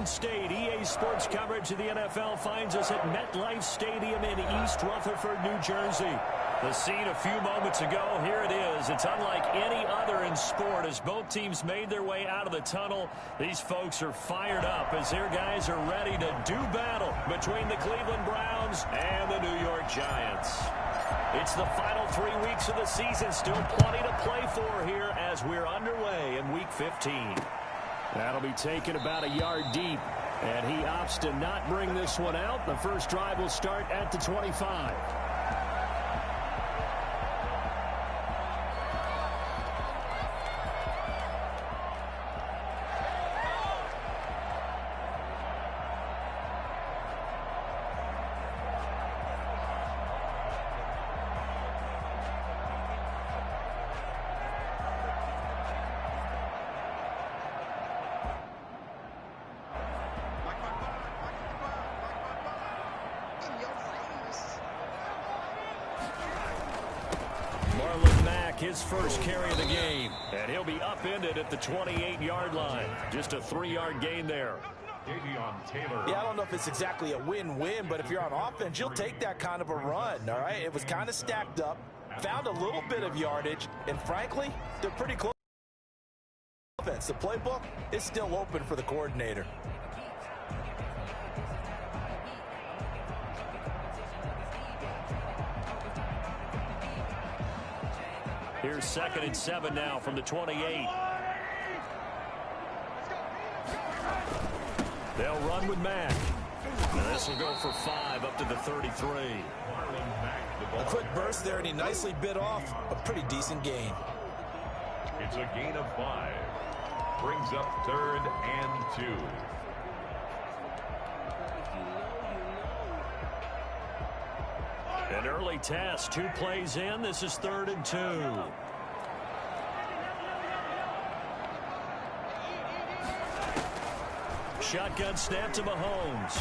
Garden State. EA Sports coverage of the NFL finds us at MetLife Stadium in East Rutherford, New Jersey. The scene a few moments ago, here it is. It's unlike any other in sport as both teams made their way out of the tunnel. These folks are fired up as their guys are ready to do battle between the Cleveland Browns and the New York Giants. It's the final 3 weeks of the season. Still plenty to play for here as we're underway in Week 15. That'll be taken about a yard deep, and he opts to not bring this one out. The first drive will start at the 25. His first carry of the game, and he'll be upended at the 28-yard line. Just a 3-yard gain there. Yeah, I don't know if it's exactly a win-win, but if you're on offense, you'll take that kind of a run, all right? It was kind of stacked up, found a little bit of yardage, and frankly, they're pretty close. The playbook is still open for the coordinator. Here's 2nd and 7 now from the 28. They'll run with Mack. And this will go for 5 up to the 33. A quick burst there, and he nicely bit off a pretty decent gain. It's a gain of 5. Brings up 3rd and 2. An early test, 2 plays in. This is 3rd and 2. Shotgun snap to Mahomes.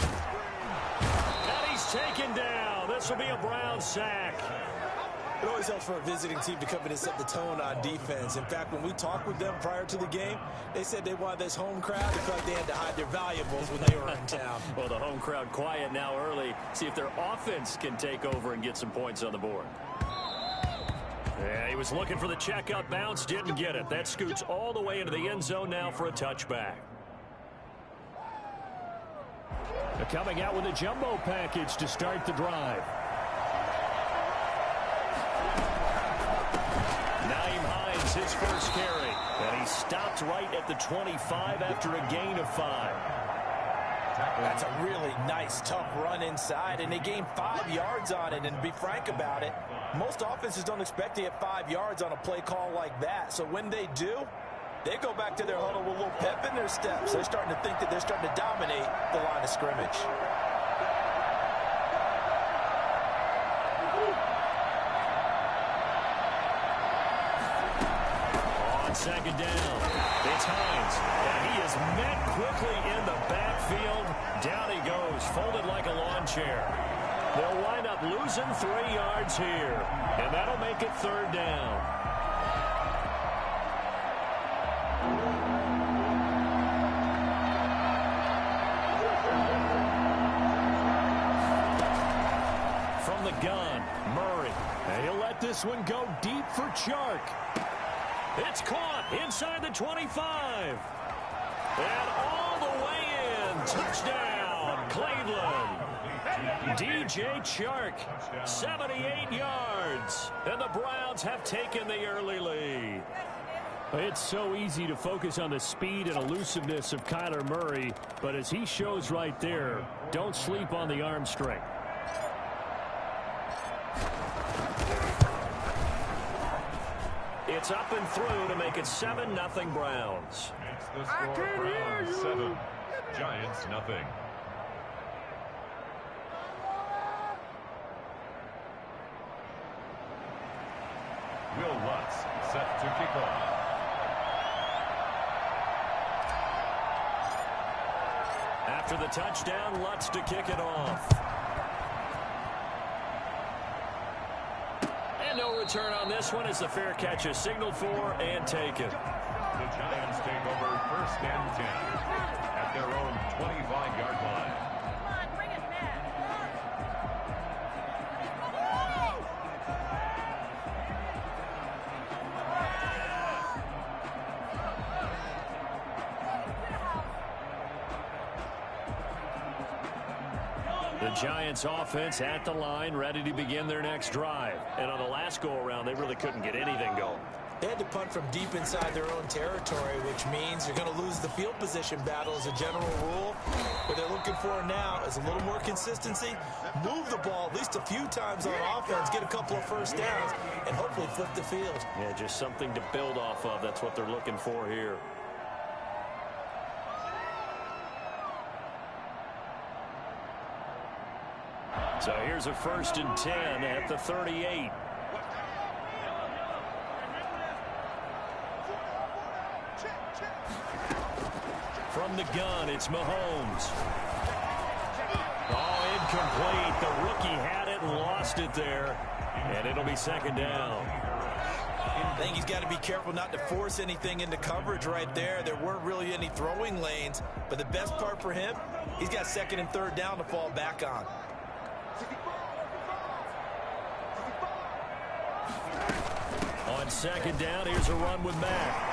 And he's taken down. This will be a Brown sack. It always helps for a visiting team to come in and set the tone on defense. In fact, when we talked with them prior to the game, they said they wanted this home crowd. They felt like they had to hide their valuables when they were in town. Well, the home crowd quiet now early. See if their offense can take over and get some points on the board. Yeah, he was looking for the check-up bounce, didn't get it. That scoots all the way into the end zone now for a touchback. They're coming out with a jumbo package to start the drive. His first carry, and he stopped right at the 25 after a gain of 5. That's a really nice, tough run inside, and they gained 5 yards on it. And to be frank about it, most offenses don't expect to get 5 yards on a play call like that. So when they do, they go back to their huddle with a little pep in their steps. They're starting to think that they're starting to dominate the line of scrimmage. Second down. It's Hines. And he is met quickly in the backfield. Down he goes, folded like a lawn chair. They'll wind up losing 3 yards here. And that'll make it 3rd down. From the gun, Murray. And he'll let this one go deep for Chark. It's caught inside the 25. And all the way in. Touchdown, Cleveland. DJ Chark, 78 yards. And the Browns have taken the early lead. It's so easy to focus on the speed and elusiveness of Kyler Murray. But as he shows right there, don't sleep on the arm strength. It's up and through to make it 7-0 Browns. It's the score, Browns 7, Giants nothing. Will Lutz set to kick off. After the touchdown, Lutz to kick it off. And no return on this one as the fair catch is signaled for and taken. The Giants take over 1st and 10 at their own 25-yard line. The Giants offense at the line, ready to begin their next drive. And on the last go-around, they really couldn't get anything going. They had to punt from deep inside their own territory, which means you're going to lose the field position battle as a general rule. What they're looking for now is a little more consistency, move the ball at least a few times on offense, get a couple of first downs, and hopefully flip the field. Yeah, just something to build off of. That's what they're looking for here. So here's a 1st and 10 at the 38. From the gun, it's Mahomes. Oh, incomplete. The rookie had it and lost it there. And it'll be 2nd down. I think he's got to be careful not to force anything into coverage right there. There weren't really any throwing lanes. But the best part for him, he's got 2nd and 3rd down to fall back on. On 2nd down, here's a run with Mack.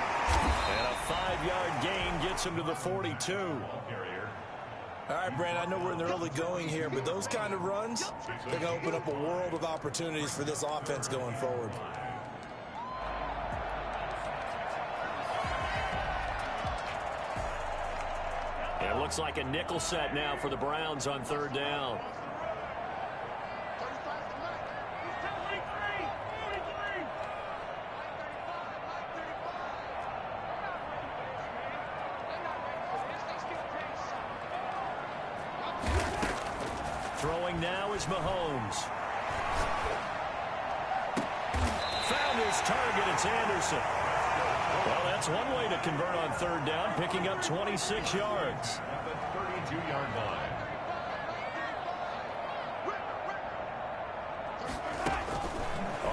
And a 5-yard gain gets him to the 42. All right, Brandon, I know we're in the early going here, but those kind of runs, they're going to open up a world of opportunities for this offense going forward. It looks like a nickel set now for the Browns on 3rd down. Throwing now is Mahomes. Found his target. It's Anderson. Well, that's one way to convert on 3rd down, picking up 26 yards. At the 32-yard line.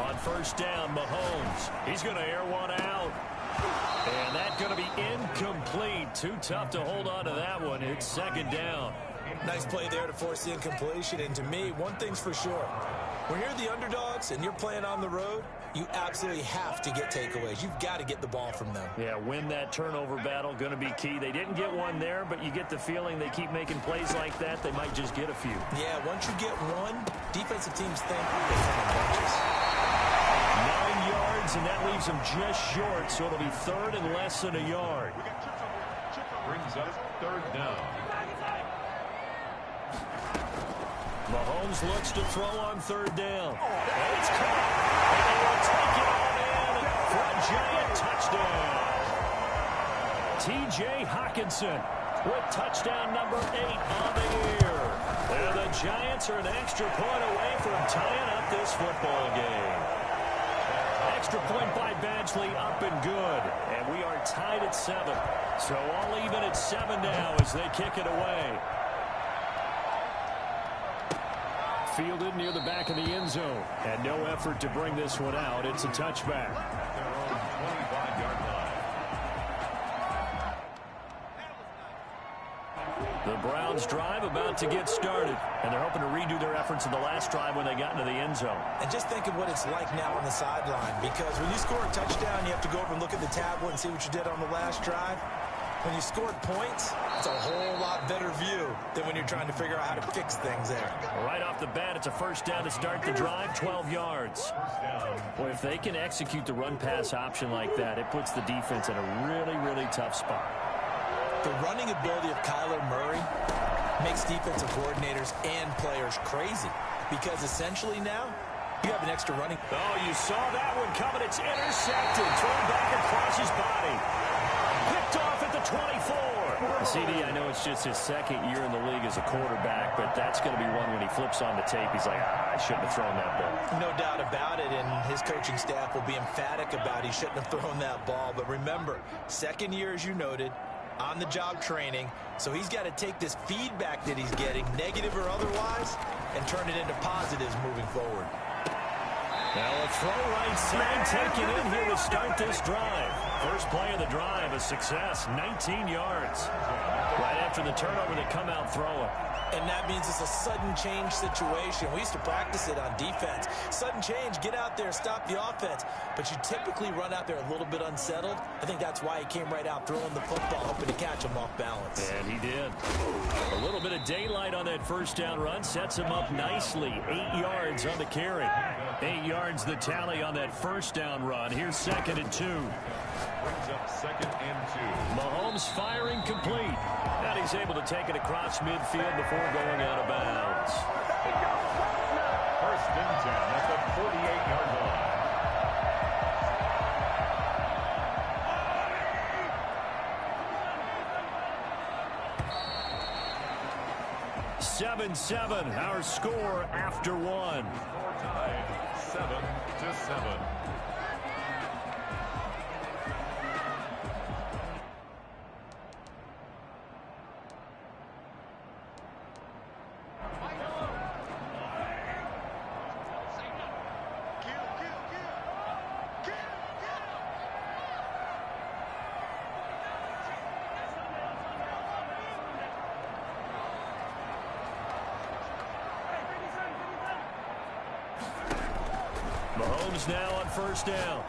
On 1st down, Mahomes. He's going to air one out. And that's going to be incomplete. Too tough to hold on to that one. It's 2nd down. Nice play there to force the incompletion. And to me, one thing's for sure. When you're the underdogs and you're playing on the road, you absolutely have to get takeaways. You've got to get the ball from them. Yeah, win that turnover battle, going to be key. They didn't get one there, but you get the feeling they keep making plays like that, they might just get a few. Yeah, once you get one, defensive teams think they come in bunches. 9 yards, and that leaves them just short, so it'll be 3rd and less than a yard. Brings up 3rd down. Mahomes looks to throw on 3rd down. And it's caught. And they will take it all in for a giant touchdown. T.J. Hockenson with touchdown number 8 on the year. And the Giants are an extra point away from tying up this football game. Extra point by Badgley, up and good. And we are tied at 7. So all even at 7 now as they kick it away. Fielded near the back of the end zone. And no effort to bring this one out. It's a touchback. Their own 25-yard line. The Browns drive about to get started. And they're hoping to redo their efforts in the last drive when they got into the end zone. And just think of what it's like now on the sideline. Because when you score a touchdown, you have to go over and look at the tablet and see what you did on the last drive. When you scored points, it's a whole lot better view than when you're trying to figure out how to fix things there. Right off the bat, it's a 1st down to start the drive, 12 yards. Boy, if they can execute the run-pass option like that, it puts the defense in a really, really tough spot. The running ability of Kyler Murray makes defensive coordinators and players crazy. Because essentially now, you have an extra running. Oh, you saw that one coming. It's intercepted, thrown back across his body. Picked off at the 24. CD, I know it's just his 2nd year in the league as a quarterback, but that's going to be one when he flips on the tape. He's like, I shouldn't have thrown that ball. No doubt about it, and his coaching staff will be emphatic about he shouldn't have thrown that ball. But remember, 2nd year, as you noted, on-the-job training, so he's got to take this feedback that he's getting, negative or otherwise, and turn it into positives moving forward. Now a throw right side taken in here to start this drive. First play of the drive, a success, 19 yards. Right after the turnover, they come out throwing. And that means it's a sudden change situation. We used to practice it on defense. Sudden change, get out there, stop the offense. But you typically run out there a little bit unsettled. I think that's why he came right out throwing the football, hoping to catch him off balance. And he did. A little bit of daylight on that first down run sets him up nicely. 8 yards on the carry. 8 yards the tally on that first down run. Here's 2nd and 2. Brings up 2nd and 2. Mahomes firing complete. And he's able to take it across midfield before going out of bounds. 1st and 10 at the 48-yard line. 7-7, our score after one. Score tied 7-7. Mahomes now on first down.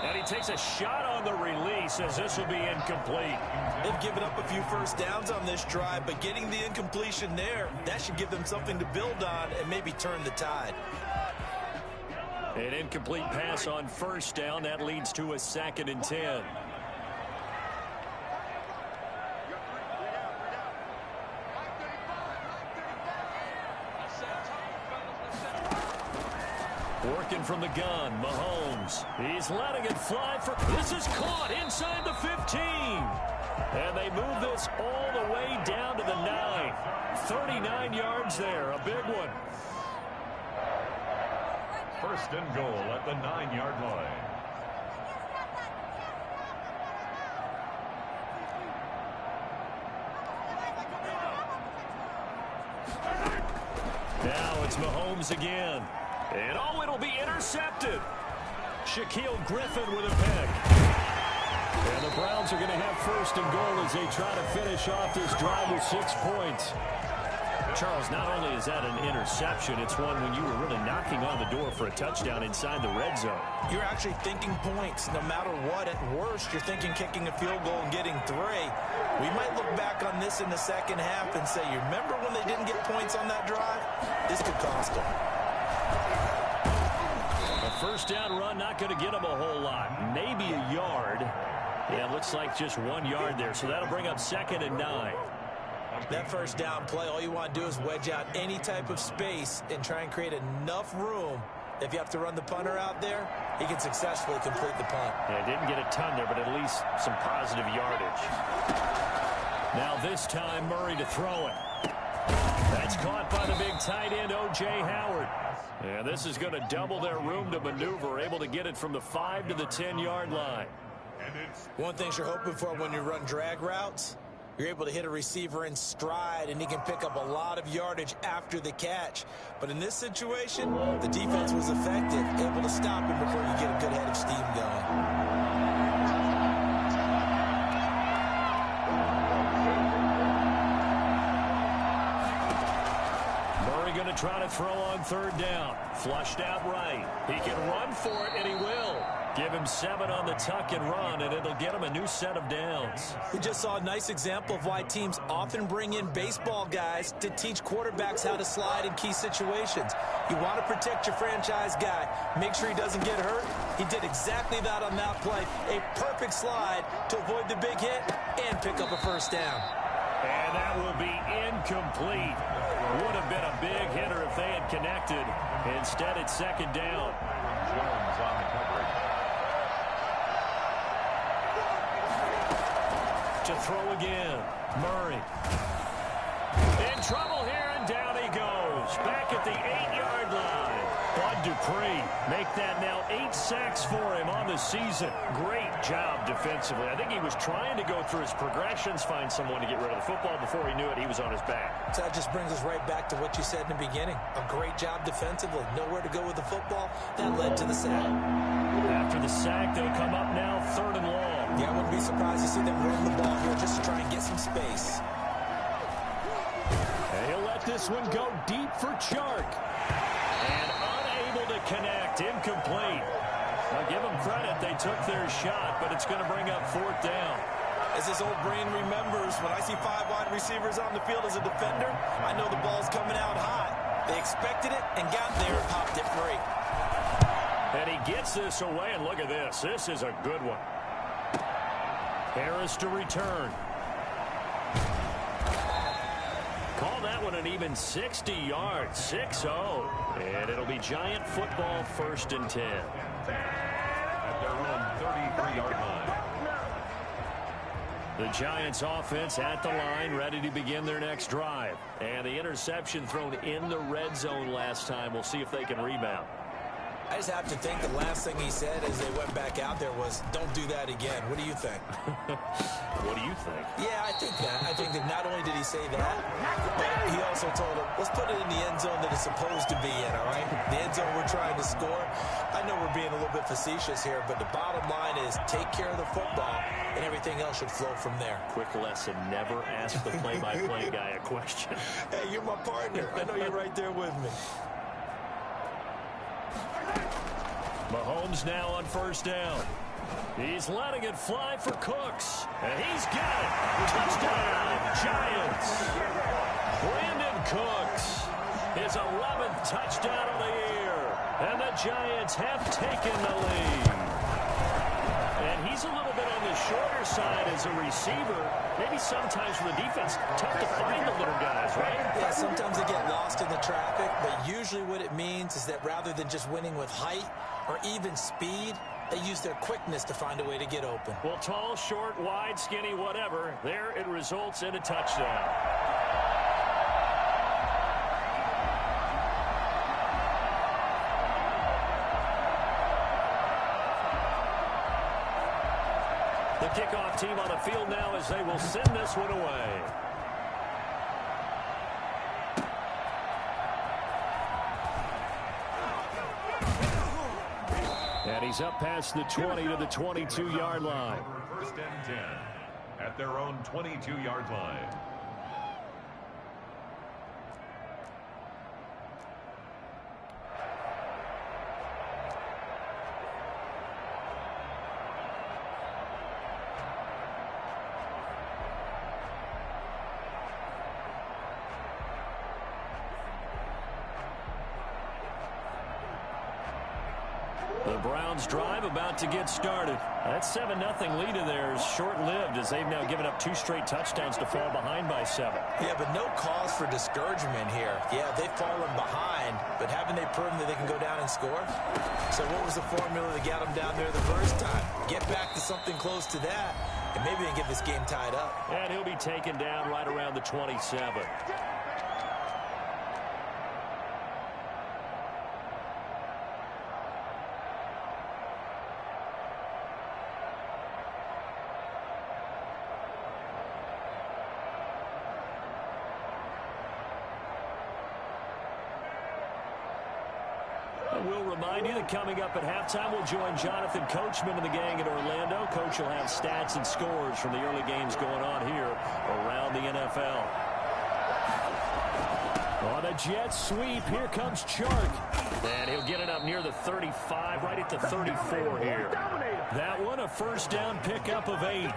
And he takes a shot on the release as this will be incomplete. They've given up a few first downs on this drive, but getting the incompletion there, that should give them something to build on and maybe turn the tide. An incomplete pass on first down. That leads to a 2nd and 10. Working from the gun, Mahomes. He's letting it fly for... This is caught inside the 15. And they move this all the way down to the 9. 39 yards there, a big one. 1st and goal at the 9-yard line. Now it's Mahomes again. And oh, it'll be intercepted. Shaquille Griffin with a pick. And the Browns are going to have 1st and goal as they try to finish off this drive with 6 points. Charles, not only is that an interception, it's one when you were really knocking on the door for a touchdown inside the red zone. You're actually thinking points no matter what. At worst, you're thinking kicking a field goal and getting 3. We might look back on this in the second half and say, you remember when they didn't get points on that drive? This could cost them. A first down run, not going to get them a whole lot. Maybe a yard. Yeah, it looks like just 1 yard there. So that'll bring up 2nd and 9. That first down play, all you want to do is wedge out any type of space and try and create enough room. If you have to run the punter out there, he can successfully complete the punt. Yeah, didn't get a ton there, but at least some positive yardage. Now this time, Murray to throw it. That's caught by the big tight end, O.J. Howard. And this is going to double their room to maneuver, able to get it from the 5 to the 10-yard line. One thing you're hoping for when you run drag routes, you're able to hit a receiver in stride, and he can pick up a lot of yardage after the catch. But in this situation, the defense was effective, able to stop him before you get a good head of steam going. Going to try to throw on 3rd down. Flushed out right. He can run for it, and he will. Give him 7 on the tuck and run, and it'll get him a new set of downs. We just saw a nice example of why teams often bring in baseball guys to teach quarterbacks how to slide in key situations. You want to protect your franchise guy. Make sure he doesn't get hurt. He did exactly that on that play. A perfect slide to avoid the big hit and pick up a first down. And that will be incomplete. Would have been a big hitter if they had connected. Instead, it's 2nd down. Jones on the coverage. To throw again. Murray. in trouble here, and down he goes. Back at the 8-yard line. Bud Dupree make that now 8 sacks for him on the season. Great job defensively. I think he was trying to go through his progressions, find someone to get rid of the football. Before he knew it, he was on his back. So that just brings us right back to what you said in the beginning. A great job defensively. Nowhere to go with the football. That led to the sack. After the sack, they'll come up now 3rd and long. Yeah, I wouldn't be surprised to see them run the ball here just to try and get some space. And he'll let this one go deep for Chark. And unable to connect. Incomplete. I'll give them credit. They took their shot, but it's going to bring up 4th down. As his old brain remembers, when I see 5 wide receivers on the field as a defender, I know the ball's coming out hot. They expected it and got there and popped it free. And he gets this away, and look at this. This is a good one. Harris to return. Call that one an even 60 yards. 6-0. And it'll be Giant football 1st and 10. At their own 33-yard line. The Giants offense at the line, ready to begin their next drive. And the interception thrown in the red zone last time. We'll see if they can rebound. I just have to think the last thing he said as they went back out there was, don't do that again. What do you think? What do you think? Yeah, I think that. I think that not only did he say that, but he also told him, let's put it in the end zone that it's supposed to be in, all right? The end zone we're trying to score. I know we're being a little bit facetious here, but the bottom line is take care of the football, and everything else should flow from there. Quick lesson, never ask the play-by-play guy a question. Hey, you're my partner. I know you're right there with me. Mahomes now on 1st down. He's letting it fly for Cooks. And he's got it. Touchdown, Giants. Brandon Cooks, his 11th touchdown of the year. And the Giants have taken the lead. And he's a little bit on the shorter side as a receiver. Maybe sometimes for the defense, tough to find the little guys, right? Yeah, sometimes they get lost in the traffic, but usually what it means is that rather than just winning with height or even speed, they use their quickness to find a way to get open. Well, tall, short, wide, skinny, whatever, there it results in a touchdown. The kickoff team on the field now as they will send this one away. And he's up past the 20 to the 22-yard line. 1st and 10 at their own 22-yard line. The Browns drive about to get started. That 7-0 lead of theirs short-lived as they've now given up 2 straight touchdowns to fall behind by 7. Yeah, but no cause for discouragement here. Yeah, they've fallen behind, but haven't they proven that they can go down and score? So what was the formula that got them down there the first time? Get back to something close to that, and maybe they can get this game tied up. And he'll be taken down right around the 27. We'll remind you that coming up at halftime, we'll join Jonathan Coachman and the gang in Orlando. Coach will have stats and scores from the early games going on here around the NFL. On a jet sweep, here comes Chark. And he'll get it up near the 35, right at the 34 here. That one, a 1st down pickup of 8.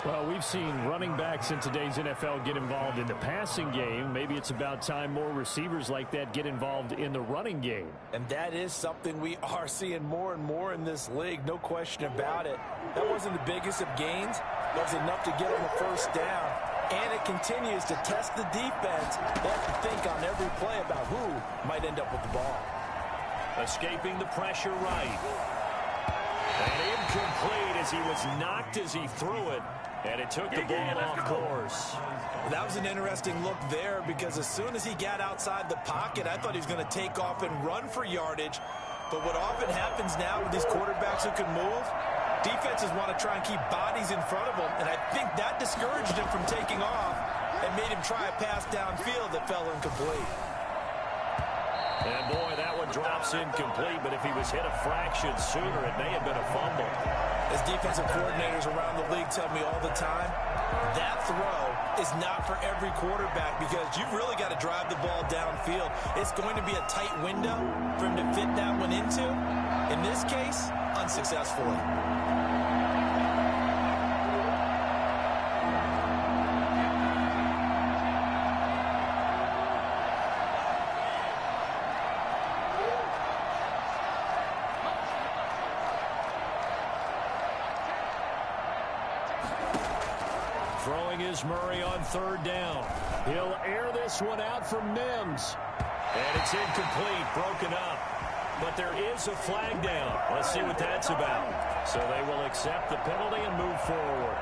Well, we've seen running backs in today's NFL get involved in the passing game. Maybe it's about time more receivers like that get involved in the running game. And that is something we are seeing more and more in this league, no question about it. That wasn't the biggest of gains. That was enough to get them a 1st down. And it continues to test the defense. They have to think on every play about who might end up with the ball. Escaping the pressure right. And incomplete as he was knocked as he threw it. And it took the ball off course. Well, that was an interesting look there because as soon as he got outside the pocket, I thought he was going to take off and run for yardage. But what often happens now with these quarterbacks who can move, defenses want to try and keep bodies in front of them, and I think that discouraged him from taking off and made him try a pass downfield that fell incomplete. And boy, that one drops incomplete, but if he was hit a fraction sooner, it may have been a fumble. As defensive coordinators around the league tell me all the time, that throw is not for every quarterback because you've really got to drive the ball downfield. It's going to be a tight window for him to fit that one into. In this case, unsuccessfully. Throwing is Murray on third down. He'll air this one out from Mims. And it's incomplete, broken up. But there is a flag down. Let's see what that's about. So they will accept the penalty and move forward.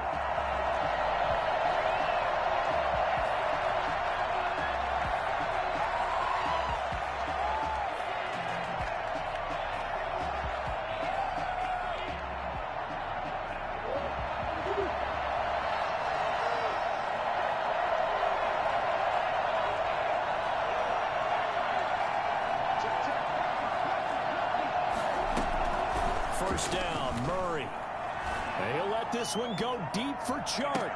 First down, Murray. He'll let this one go deep for Chark.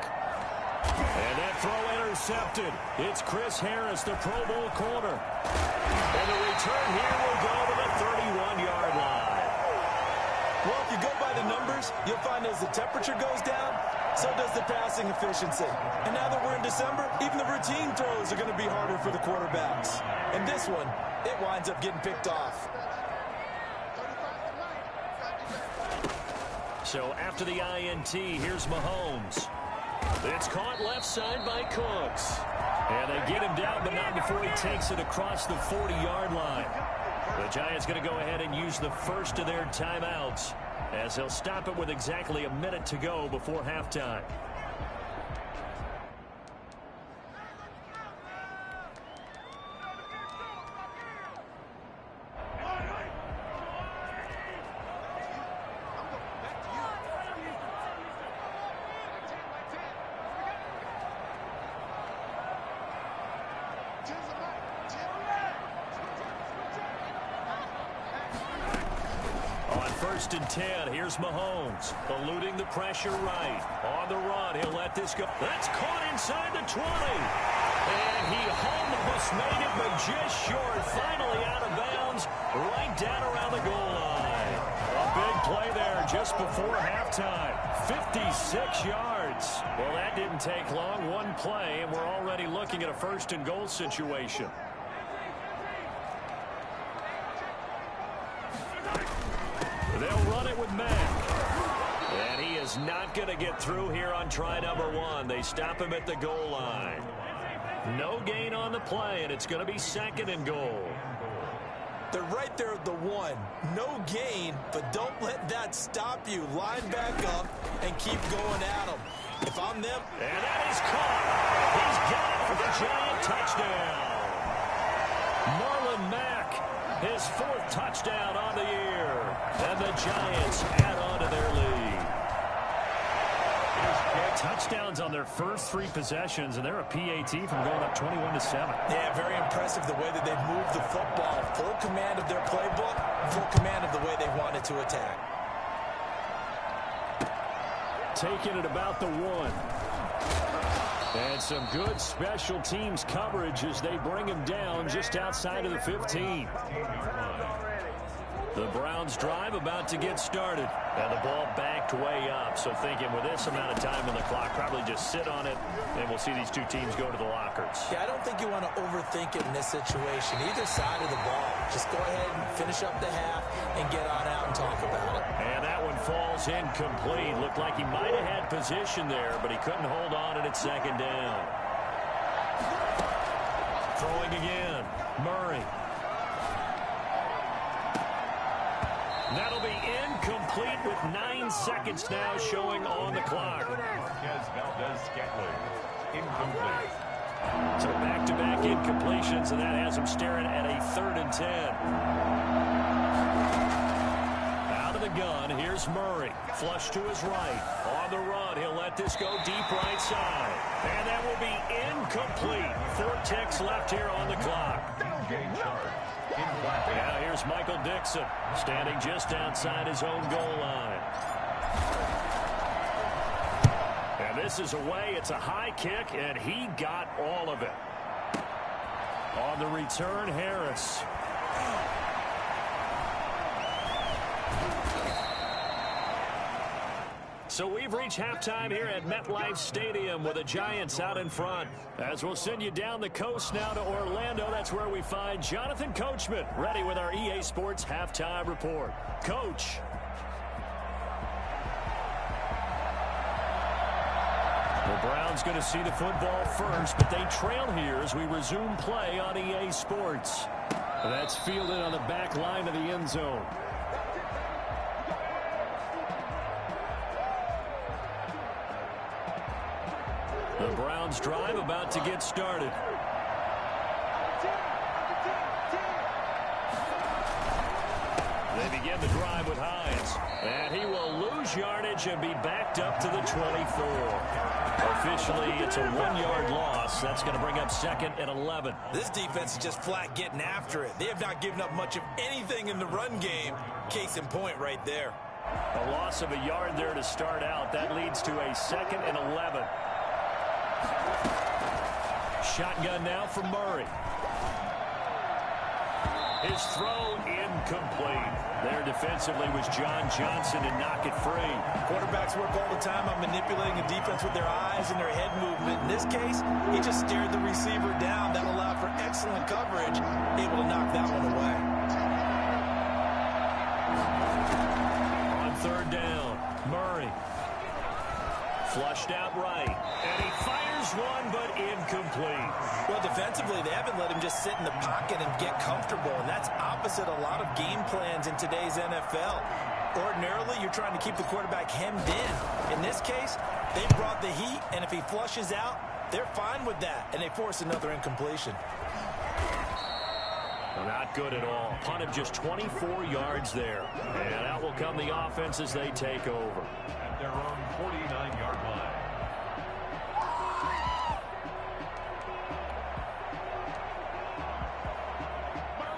And that throw intercepted. It's Chris Harris, the Pro Bowl corner. And the return here will go to the 31-yard line. Well, if you go by the numbers, you'll find as the temperature goes down, so does the passing efficiency. And now that we're in December, even the routine throws are going to be harder for the quarterbacks. And this one, it winds up getting picked off. So after the INT, here's Mahomes. It's caught left side by Cooks. And they get him down, but not before he takes it across the 40-yard line. The Giants going to go ahead and use the first of their timeouts as they'll stop it with exactly a minute to go before halftime. First and 10. Here's Mahomes. Eluding the pressure right. On the run. He'll let this go. That's caught inside the 20. And he almost made it, but just short. Finally out of bounds. Right down around the goal line. A big play there just before halftime. 56 yards. Well, that didn't take long. One play, and we're already looking at a first and goal situation. They'll run it with Mack. And he is not going to get through here on try number one. They stop him at the goal line. No gain on the play, and it's going to be second and goal. They're right there at the one. No gain, but don't let that stop you. Line back up and keep going at them. If I'm them. And that is caught. He's got it for the Giant touchdown. Marlon Mack, his fourth touchdown on the year. And the Giants add on to their lead. Touchdowns on their first three possessions, and they're a PAT from going up 21-7. Yeah, very impressive the way that they've moved the football. Full command of their playbook, full command of the way they wanted to attack. Taking it about the one. And some good special teams coverage as they bring him down just outside of the 15. The Browns drive about to get started. And the ball backed way up. So thinking with this amount of time on the clock, probably just sit on it, and we'll see these two teams go to the lockers. Yeah, I don't think you want to overthink it in this situation. Either side of the ball. Just go ahead and finish up the half and get on out and talk about it. And that one falls incomplete. Looked like he might have had position there, but he couldn't hold on, and it's second down. Throwing again. Murray. That'll be incomplete with 9 seconds now showing on the clock. Incomplete. So back-to-back incompletions, and that has him staring at a 3rd and 10. Out of the gun, here's Murray. Flush to his right. On the run, he'll let this go deep right side. And that will be incomplete. 4 ticks left here on the clock. Now here's Michael Dixon, standing just outside his own goal line. And this is away. It's a high kick, and he got all of it. On the return, Harris. So we've reached halftime here at MetLife Stadium with the Giants out in front. As we'll send you down the coast now to Orlando, that's where we find Jonathan Coachman ready with our EA Sports Halftime Report. Coach. The Browns going to see the football first, but they trail here as we resume play on EA Sports. That's fielded on the back line of the end zone. The Browns drive about to get started. They begin the drive with Hines. And he will lose yardage and be backed up to the 24. Officially, it's a 1-yard loss. That's going to bring up 2nd and 11. This defense is just flat getting after it. They have not given up much of anything in the run game. Case in point right there. A loss of a yard there to start out. That leads to a 2nd and 11. Shotgun now for Murray. His throw incomplete. There defensively was John Johnson to knock it free. Quarterbacks work all the time on manipulating a defense with their eyes and their head movement. In this case, he just stared the receiver down. That allowed for excellent coverage, able to knock that one away. On 3rd down, Murray. Flushed out right. And he fires one, but incomplete. Well, defensively, they haven't let him just sit in the pocket and get comfortable, and that's opposite a lot of game plans in today's NFL. Ordinarily, you're trying to keep the quarterback hemmed in. In this case, they brought the heat, and if he flushes out, they're fine with that, and they force another incompletion. Not good at all. Punt of just 24 yards there. And out will come the offense as they take over. At their own 49-yard line.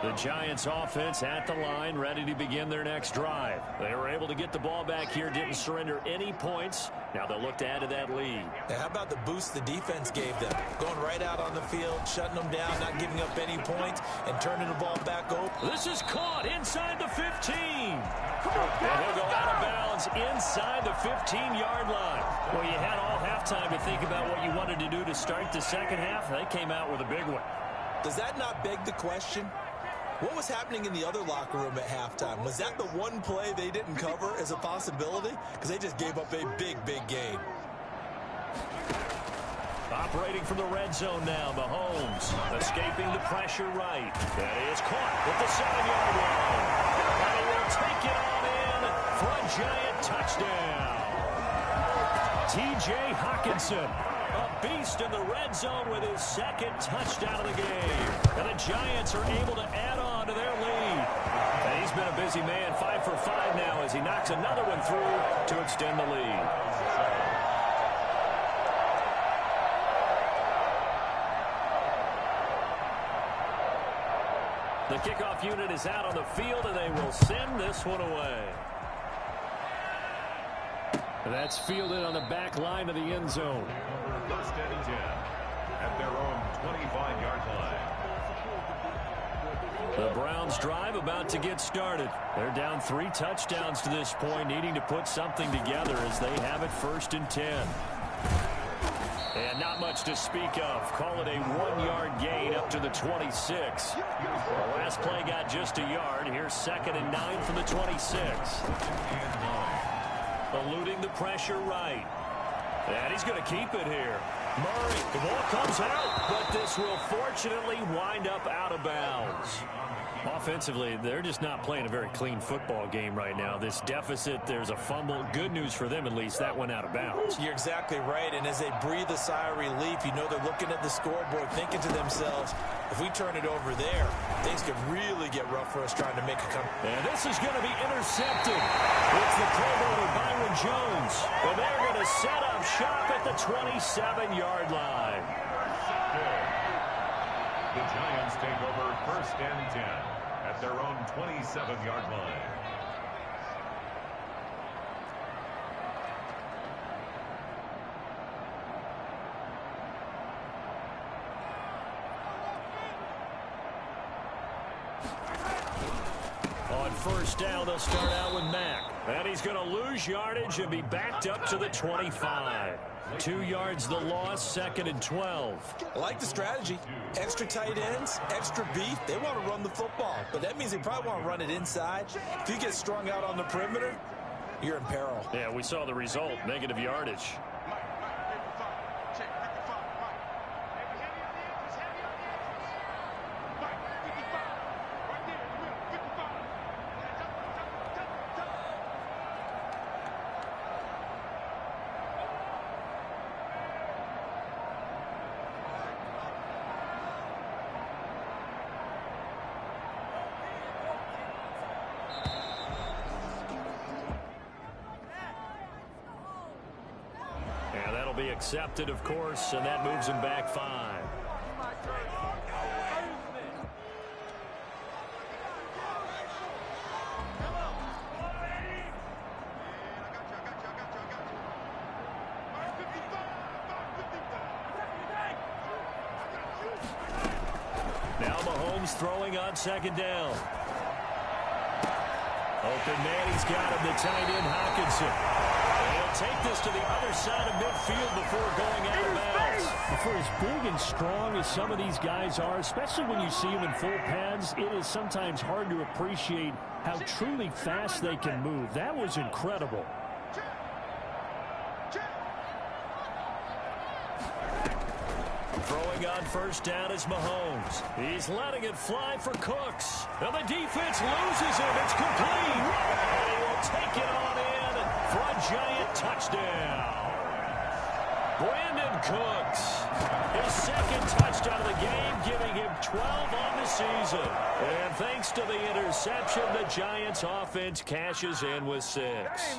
The Giants offense at the line, ready to begin their next drive. They were able to get the ball back here, didn't surrender any points. Now they'll look to add to that lead. Now, how about the boost the defense gave them? Going right out on the field, shutting them down, not giving up any points, and turning the ball back over. This is caught inside the 15. And he'll go out of bounds inside the 15-yard line. Well, you had all halftime to think about what you wanted to do to start the second half. They came out with a big one. Does that not beg the question? What was happening in the other locker room at halftime? Was that the one play they didn't cover as a possibility? Because they just gave up a big, big gain. Operating from the red zone now, Mahomes escaping the pressure right. That is caught with the 7-yard line. And he will take it on in for a Giant touchdown. T.J. Hockenson, a beast in the red zone with his 2nd touchdown of the game. And the Giants are able to add on to their lead. And he's been a busy man, 5 for 5 now as he knocks another one through to extend the lead. The kickoff unit is out on the field, and they will send this one away. That's fielded on the back line of the end zone. 1st and 10 at their own 25-yard line. The Browns drive about to get started. They're down 3 touchdowns to this point, needing to put something together as they have it 1st and 10. And not much to speak of. Call it a 1-yard gain up to the 26. The last play got just a yard. Here's 2nd and 9 from the 26. Eluding the pressure right. And he's going to keep it here. Murray, the ball comes out, but this will fortunately wind up out of bounds. Offensively, they're just not playing a very clean football game right now. This deficit, there's a fumble. Good news for them, at least. That went out of bounds. You're exactly right, and as they breathe a sigh of relief, you know they're looking at the scoreboard, thinking to themselves, if we turn it over there, things could really get rough for us trying to make a comeback. And this is going to be intercepted. It's the Pro Bowler, Byron Jones. And they're going to set up shop at the 27-yard line. The Giants take over 1st and 10 at their own 27-yard line. On 1st down, they'll start out with Mack. And he's going to lose yardage and be backed up to the 25. 2 yards the loss, 2nd and 12. I like the strategy. Extra tight ends, extra beef. They want to run the football, but that means they probably want to run it inside. If you get strung out on the perimeter, you're in peril. Yeah, we saw the result, negative yardage. Be accepted, of course, and that moves him back 5. Now Mahomes throwing on 2nd down. Open man, he's got him, the tight end Hawkinson. Take this to the other side of midfield before going out of bounds. For as big and strong as some of these guys are, especially when you see them in full pads, it is sometimes hard to appreciate how truly fast they can move. That was incredible. Throwing on 1st down is Mahomes. He's letting it fly for Cooks. Now the defense loses him. It's complete. And he will take it on in for a giant touchdown. Brandon Cooks, his 2nd touchdown of the game, giving him 12 on the season. And thanks to the interception, the Giants offense cashes in with 6.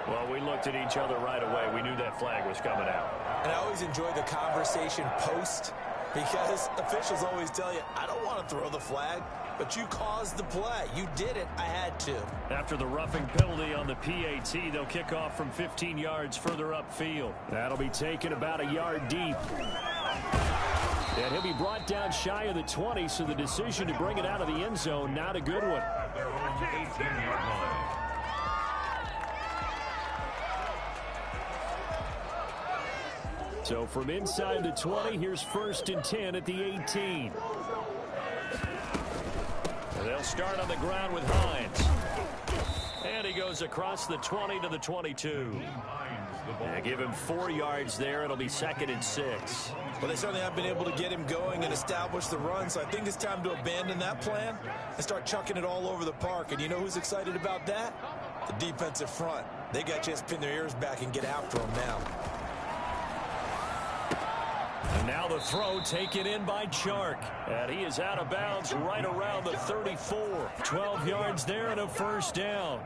Well, we looked at each other right away. We knew that flag was coming out. And I always enjoy the conversation post, because officials always tell you, I don't want to throw the flag, but you caused the play. You did it. I had to. After the roughing penalty on the PAT, they'll kick off from 15 yards further upfield. That'll be taken about a yard deep. And he'll be brought down shy of the 20, so the decision to bring it out of the end zone, not a good one. Their own 18-yard line. So from inside the 20, here's 1st and 10 at the 18. And they'll start on the ground with Hines. And he goes across the 20 to the 22. Yeah, give him 4 yards there. It'll be 2nd and 6. Well, they certainly have been able to get him going and establish the run, so I think it's time to abandon that plan and start chucking it all over the park. And you know who's excited about that? The defensive front. They got a chance to pin their ears back and get after him now. And now the throw taken in by Chark. And he is out of bounds right around the 34. 12 yards there and a 1st down.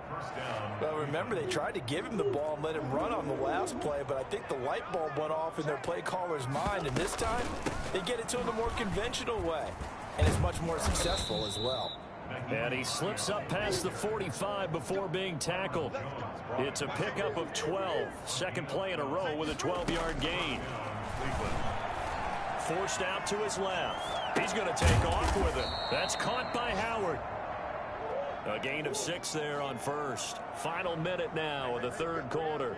Well, remember, they tried to give him the ball and let him run on the last play, but I think the light bulb went off in their play caller's mind, and this time they get it to him the more conventional way. And it's much more successful as well. And he slips up past the 45 before being tackled. It's a pickup of 12. 2nd play in a row with a 12-yard gain. Forced out to his left. He's going to take off with it. That's caught by Howard. A gain of 6 there on 1st. Final minute now of the 3rd quarter.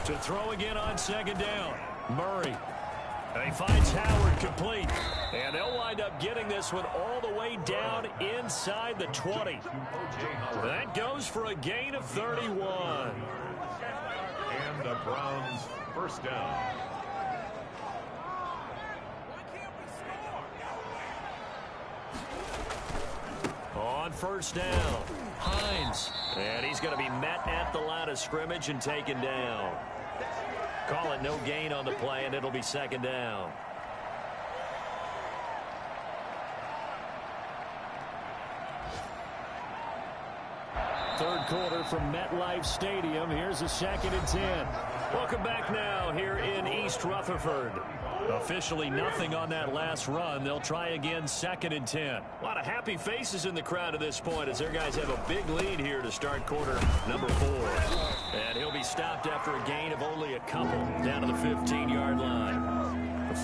To throw again on 2nd down. Murray. He finds Howard complete. And they'll wind up getting this one all the way down inside the 20. That goes for a gain of 31. And the Browns first down. On first down, Hines. And he's going to be met at the line of scrimmage and taken down. Call it no gain on the play, and it'll be second down. Third quarter from MetLife Stadium. Here's a 2nd and 10. Welcome back now here in East Rutherford. Officially nothing on that last run. They'll try again 2nd and 10. A lot of happy faces in the crowd at this point as their guys have a big lead here to start quarter number 4. And he'll be stopped after a gain of only a couple down to the 15-yard line.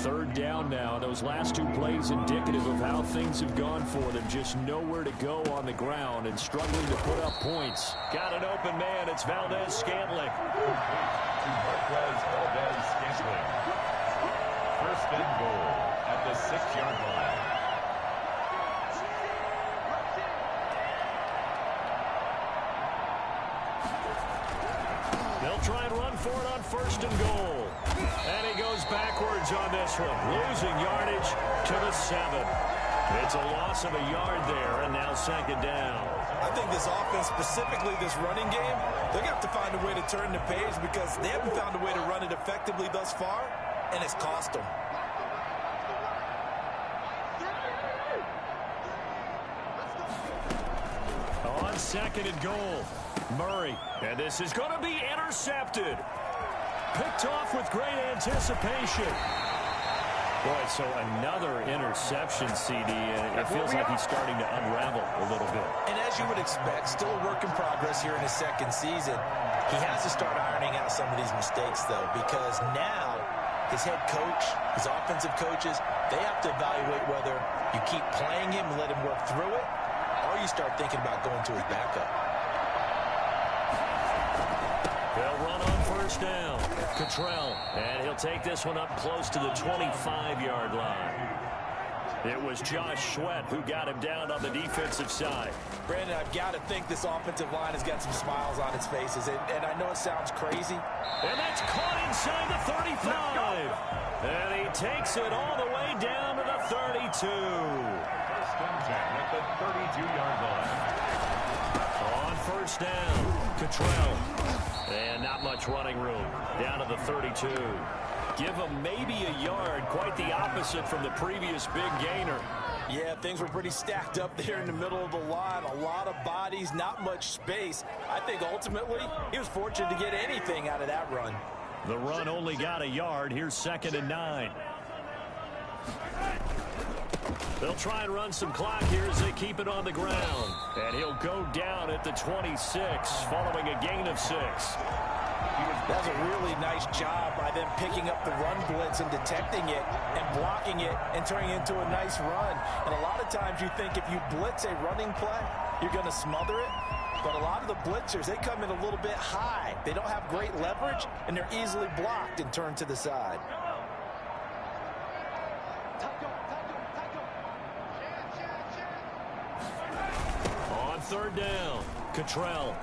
Third down now. Those last 2 plays indicative of how things have gone for them. Just nowhere to go on the ground and struggling to put up points. Got an open man. It's Valdez-Scantling. Valdez-Scantling. First and goal at the 6-yard line. They'll try and run for it on first and goal. And he goes backwards on this one, losing yardage to the 7. It's a loss of a yard there, and now second down. I think this offense, specifically this running game, they're going to have to find a way to turn the page because they haven't found a way to run it effectively thus far, and it's cost them. On second and goal, Murray. And this is going to be intercepted. Picked off with great anticipation. Boy, so another interception, CD, and it feels like he's starting to unravel a little bit. And as you would expect, still a work in progress here in his second season. He has to start ironing out some of these mistakes, though, because now his head coach, his offensive coaches, they have to evaluate whether you keep playing him and let him work through it, or you start thinking about going to his backup. They'll run on first down. Cottrell, and he'll take this one up close to the 25-yard line. It was Josh Sweat who got him down on the defensive side. Brandon, I've got to think this offensive line has got some smiles on its faces, and I know it sounds crazy. And that's caught inside the 35. And he takes it all the way down to the 32. First and 10 at the 32-yard line. On first down, Cottrell. And not much running room. Down to the 32. Give him maybe a yard. Quite the opposite from the previous big gainer. Yeah, things were pretty stacked up there in the middle of the line. A lot of bodies, not much space. I think ultimately he was fortunate to get anything out of that run. The run only got a yard. Here's 2nd and 9. They'll try and run some clock here as they keep it on the ground. And he'll go down at the 26 following a gain of 6. That was a really nice job by them picking up the run blitz and detecting it and blocking it and turning it into a nice run. And a lot of times you think if you blitz a running play, you're going to smother it. But a lot of the blitzers, they come in a little bit high. They don't have great leverage, and they're easily blocked and turned to the side. On third down, Cottrell.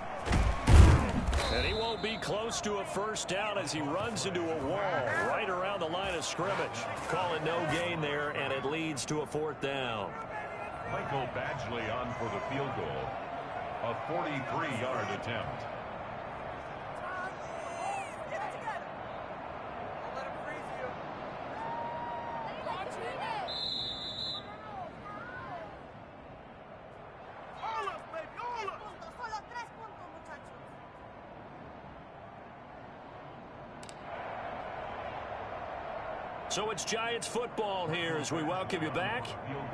And he won't be close to a first down as he runs into a wall right around the line of scrimmage. Call it no gain there, and it leads to a 4th down. Michael Badgley on for the field goal. A 43-yard attempt. So it's Giants football here as we welcome you back.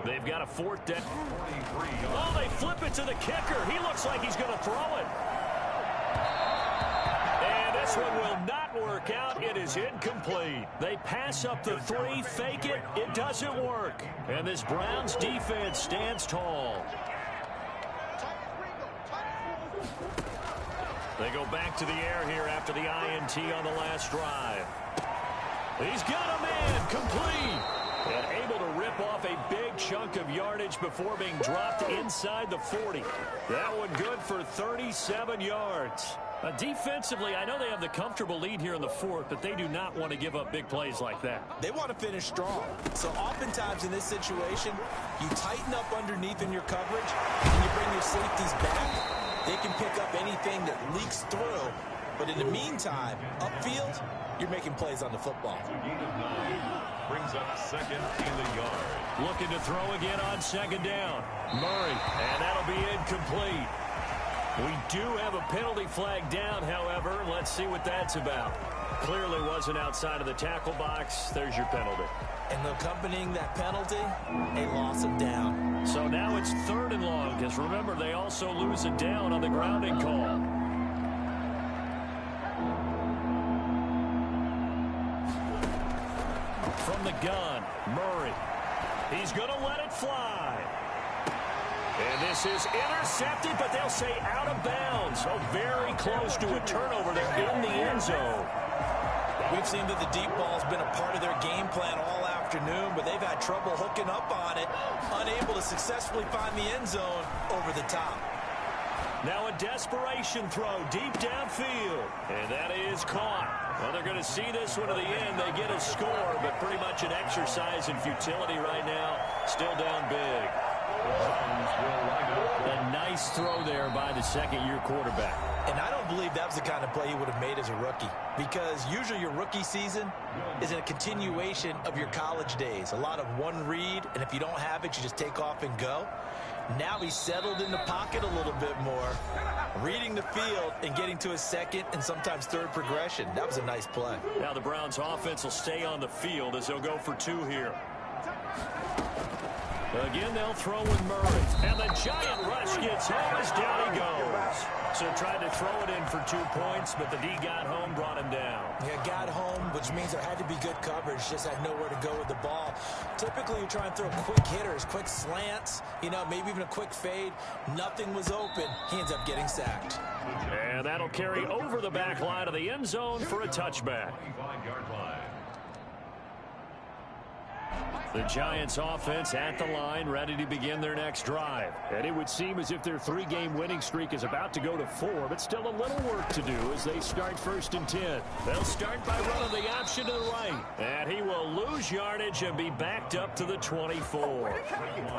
They've got a 4th down. Oh, they flip it to the kicker. He looks like he's going to throw it. And this one will not work out. It is incomplete. They pass up the 3, fake it. It doesn't work. And this Browns defense stands tall. They go back to the air here after the INT on the last drive. He's got a man, complete. And able to rip off a big chunk of yardage before being dropped inside the 40. That one good for 37 yards. Defensively, I know they have the comfortable lead here in the fourth, but they do not want to give up big plays like that. They want to finish strong. So oftentimes in this situation, you tighten up underneath in your coverage, and you bring your safeties back. They can pick up anything that leaks through. But in the meantime, upfield, you're making plays on the football. Brings up second in the yard. Looking to throw again on second down. Murray, and that'll be incomplete. We do have a penalty flag down, however. Let's see what that's about. Clearly wasn't outside of the tackle box. There's your penalty. And accompanying that penalty, a loss of down. So now it's 3rd and long, because remember, they also lose a down on the grounding call. From the gun, Murray. He's going to let it fly. And this is intercepted, but they'll say out of bounds. So very close to a turnover there in the end zone. We've seen that the deep ball's been a part of their game plan all afternoon, but they've had trouble hooking up on it, unable to successfully find the end zone over the top. Now a desperation throw deep downfield, and that is caught. Well, they're going to see this one to the end. They get a score, but pretty much an exercise in futility right now. Still down big. A nice throw there by the second-year quarterback. And I don't believe that was the kind of play he would have made as a rookie, because usually your rookie season is a continuation of your college days. A lot of one read, and if you don't have it, you just take off and go. Now he's settled in the pocket a little bit more, reading the field and getting to his second and sometimes third progression. That was a nice play. Now the Browns offense will stay on the field as they'll go for 2 here. Again, they'll throw with Murray. And the giant rush gets home as down he goes. So tried to throw it in for 2 points, but the D got home, brought him down. Yeah, got home, which means there had to be good coverage. Just had nowhere to go with the ball. Typically, you try and throw quick hitters, quick slants, maybe even a quick fade. Nothing was open. He ends up getting sacked. And that'll carry over the back line of the end zone for a touchback. The Giants offense at the line, ready to begin their next drive. And it would seem as if their 3-game winning streak is about to go to 4, but still a little work to do as they start 1st and 10. They'll start by running the option to the right. And he will lose yardage and be backed up to the 24.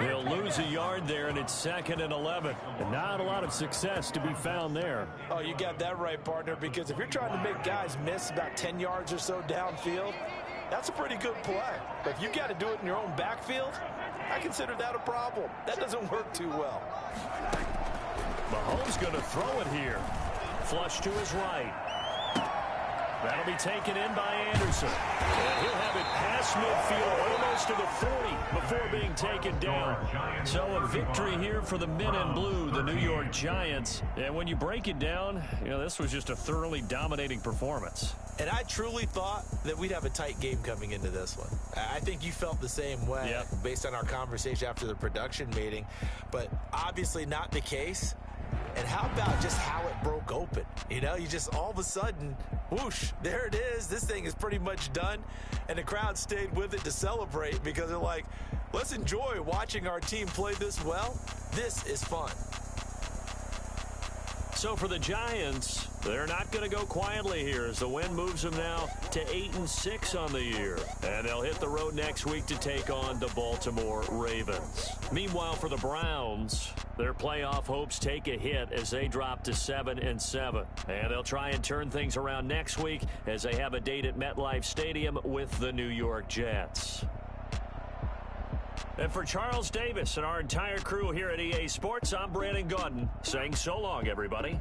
He'll lose a yard there, and it's 2nd and 11. And not a lot of success to be found there. Oh, you got that right, partner, because if you're trying to make guys miss about 10 yards or so downfield, that's a pretty good play. But if you got to do it in your own backfield, I consider that a problem. That doesn't work too well. Mahomes going to throw it here. Flush to his right. That'll be taken in by Anderson. And he'll have it past midfield, almost to the 40 before being taken down. So a victory here for the men in blue, the New York Giants. And when you break it down, this was just a thoroughly dominating performance. And I truly thought that we'd have a tight game coming into this one. I think you felt the same way based on our conversation after the production meeting, but obviously not the case. And how about just how it broke open? You just all of a sudden, whoosh, there it is. This thing is pretty much done. And the crowd stayed with it to celebrate because they're like, let's enjoy watching our team play this well. This is fun. So for the Giants, they're not going to go quietly here as the win moves them now to 8-6 on the year. And they'll hit the road next week to take on the Baltimore Ravens. Meanwhile, for the Browns, their playoff hopes take a hit as they drop to 7-7. And they'll try and turn things around next week as they have a date at MetLife Stadium with the New York Jets. And for Charles Davis and our entire crew here at EA Sports, I'm Brandon Gaudin saying so long, everybody.